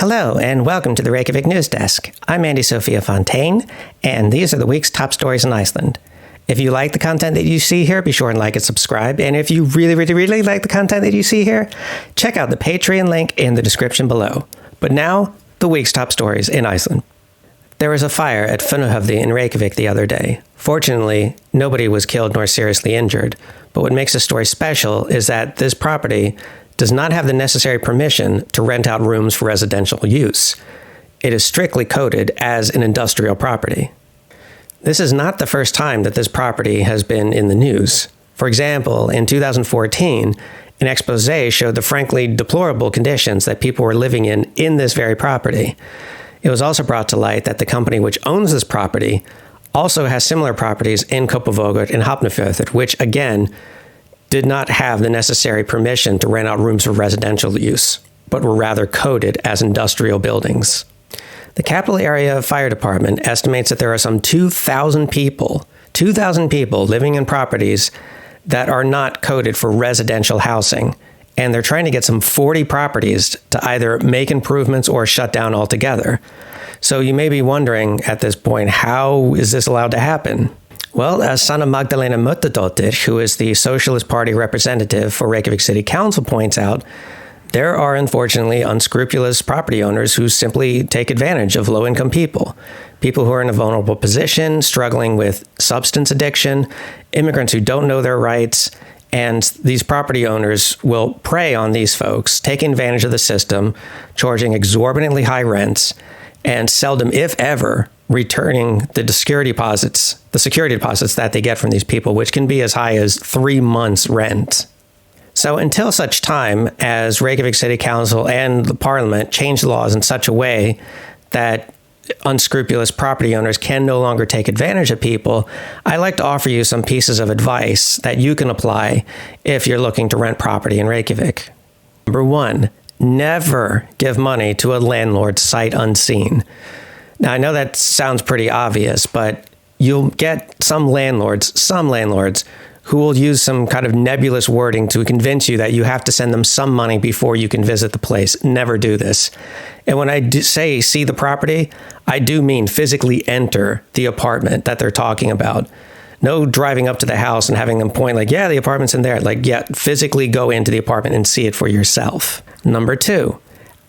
Hello, and welcome to the Reykjavík Newsdesk. I'm Andie Sophia Fontaine, and these are the week's top stories in Iceland. If you like the content that you see here, be sure and like and subscribe. And if you really like the content that you see here, check out the Patreon link in the description below. But now, the week's top stories in Iceland. There was a fire at Funahöfði in Reykjavík the other day. Fortunately, nobody was killed nor seriously injured. But what makes this story special is that this property does not have the necessary permission to rent out rooms for residential use. It is strictly coded as an industrial property. This is not the first time that this property has been in the news. For example, in 2014, an expose showed the frankly deplorable conditions that people were living in this very property. It was also brought to light that the company which owns this property also has similar properties in Kópavogur and Hafnarfjörður, which again did not have the necessary permission to rent out rooms for residential use, but were rather coded as industrial buildings. The Capital Area Fire Department estimates that there are some 2,000 people living in properties that are not coded for residential housing, and they're trying to get some 40 properties to either make improvements or shut down altogether. So you may be wondering at this point, how is this allowed to happen? Well, as Sanna Magdalena Muttadóttir, who is the Socialist Party representative for Reykjavík City Council, points out, there are unfortunately unscrupulous property owners who simply take advantage of low-income people who are in a vulnerable position, struggling with substance addiction, immigrants who don't know their rights, and these property owners will prey on these folks, taking advantage of the system, charging exorbitantly high rents, and seldom, if ever, returning the security deposits that they get from these people, which can be as high as 3 months' rent. So until such time as Reykjavík City Council and the Parliament change laws in such a way that unscrupulous property owners can no longer take advantage of people, I'd like to offer you some pieces of advice that you can apply if you're looking to rent property in Reykjavík. Number 1, never give money to a landlord sight unseen. Now, I know that sounds pretty obvious, but you'll get some landlords who will use some kind of nebulous wording to convince you that you have to send them some money before you can visit the place. Never do this. And when I say see the property, I do mean physically enter the apartment that they're talking about. No driving up to the house and having them point like, yeah, the apartment's in there. Like, yeah, physically go into the apartment and see it for yourself. Number 2,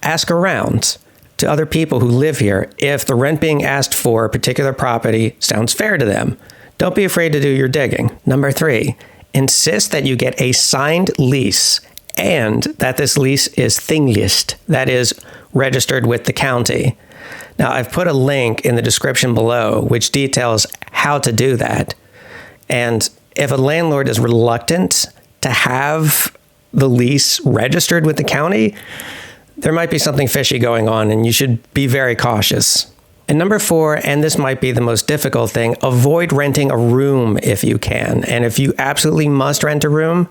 ask around to other people who live here if the rent being asked for a particular property sounds fair to them. Don't be afraid to do your digging. Number 3, insist that you get a signed lease and that this lease is þinglýst, that is, registered with the county. Now, I've put a link in the description below which details how to do that. And if a landlord is reluctant to have the lease registered with the county, there might be something fishy going on, and you should be very cautious. And number 4, and this might be the most difficult thing, avoid renting a room if you can. And if you absolutely must rent a room,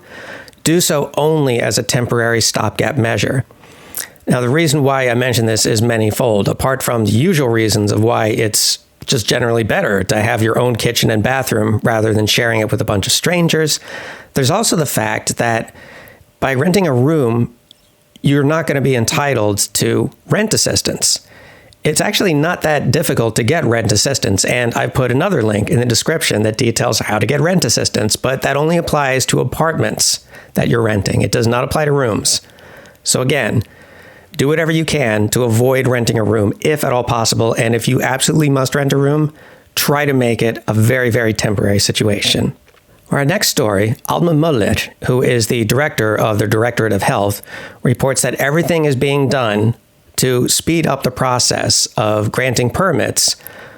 do so only as a temporary stopgap measure. Now, the reason why I mention this is manyfold. Apart from the usual reasons of why it's just generally better to have your own kitchen and bathroom rather than sharing it with a bunch of strangers, there's also the fact that by renting a room, you're not going to be entitled to rent assistance. It's actually not that difficult to get rent assistance, and I put another link in the description that details how to get rent assistance, but that only applies to apartments that you're renting. It does not apply to rooms. So again, do whatever you can to avoid renting a room if at all possible, and if you absolutely must rent a room, try to make it a very, very temporary situation. Our next story, Alma Möller, who is the director of the Directorate of Health, reports that everything is being done to speed up the process of granting permits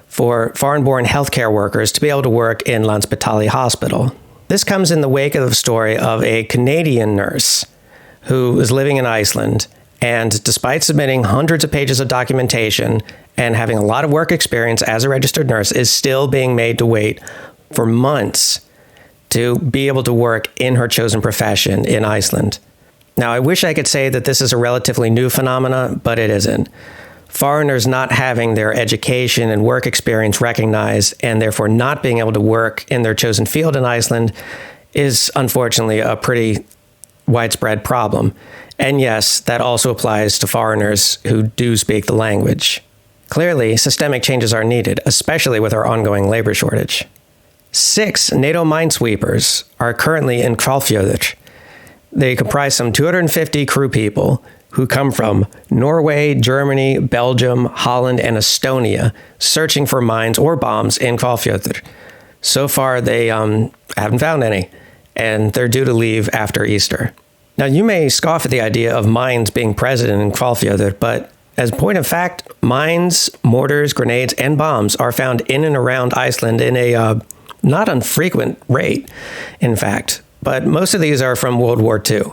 for foreign-born healthcare workers to be able to work in Landspítali Hospital. This comes in the wake of the story of a Canadian nurse who is living in Iceland, and despite submitting hundreds of pages of documentation and having a lot of work experience as a registered nurse, is still being made to wait for months to be able to work in her chosen profession in Iceland. Now, I wish I could say that this is a relatively new phenomenon, but it isn't. Foreigners not having their education and work experience recognized and therefore not being able to work in their chosen field in Iceland is unfortunately a pretty widespread problem. And yes, that also applies to foreigners who do speak the language. Clearly, systemic changes are needed, especially with our ongoing labor shortage. 6 NATO minesweepers are currently in Hvalfjörður. They comprise some 250 crew people who come from Norway, Germany, Belgium, Holland, and Estonia, searching for mines or bombs in Hvalfjörður. So far, they haven't found any, and they're due to leave after Easter. Now, you may scoff at the idea of mines being present in Hvalfjörður, but as a point of fact, mines, mortars, grenades, and bombs are found in and around Iceland in a not infrequent rate, in fact. But most of these are from World War II.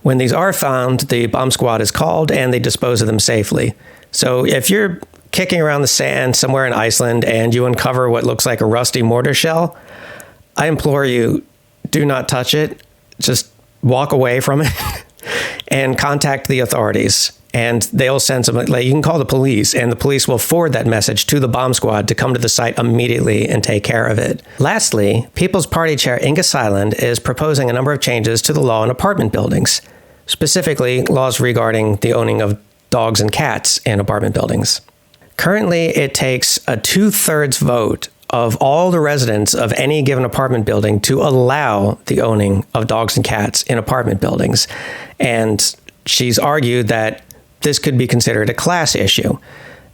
When these are found, the bomb squad is called and they dispose of them safely. So if you're kicking around the sand somewhere in Iceland and you uncover what looks like a rusty mortar shell, I implore you, do not touch it. Just walk away from it and contact the authorities. And they'll send some, you can call the police, and the police will forward that message to the bomb squad to come to the site immediately and take care of it. Lastly, People's Party Chair Inge Sæland is proposing a number of changes to the law in apartment buildings, specifically laws regarding the owning of dogs and cats in apartment buildings. Currently, it takes a 2/3 vote of all the residents of any given apartment building to allow the owning of dogs and cats in apartment buildings. And she's argued that this could be considered a class issue.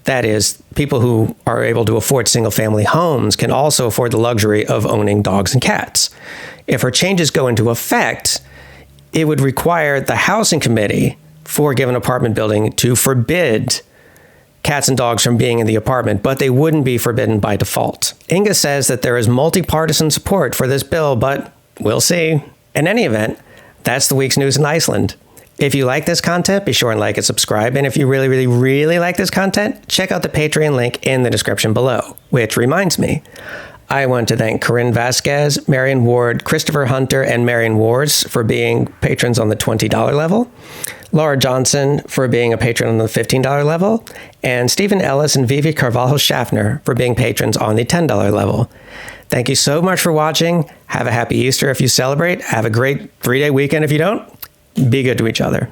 That is, people who are able to afford single-family homes can also afford the luxury of owning dogs and cats. If her changes go into effect, it would require the housing committee for a given apartment building to forbid cats and dogs from being in the apartment, but they wouldn't be forbidden by default. Inga says that there is multi-partisan support for this bill, but we'll see. In any event, that's the week's news in Iceland. If you like this content, be sure and like and subscribe. And if you really, really, really like this content, check out the Patreon link in the description below. Which reminds me, I want to thank Corinne Vasquez, Marion Ward, Christopher Hunter, and Marion Wars for being patrons on the $20 level, Laura Johnson for being a patron on the $15 level, and Stephen Ellis and Vivi Carvalho Schaffner for being patrons on the $10 level. Thank you so much for watching. Have a happy Easter if you celebrate. Have a great 3-day weekend if you don't. Be good to each other.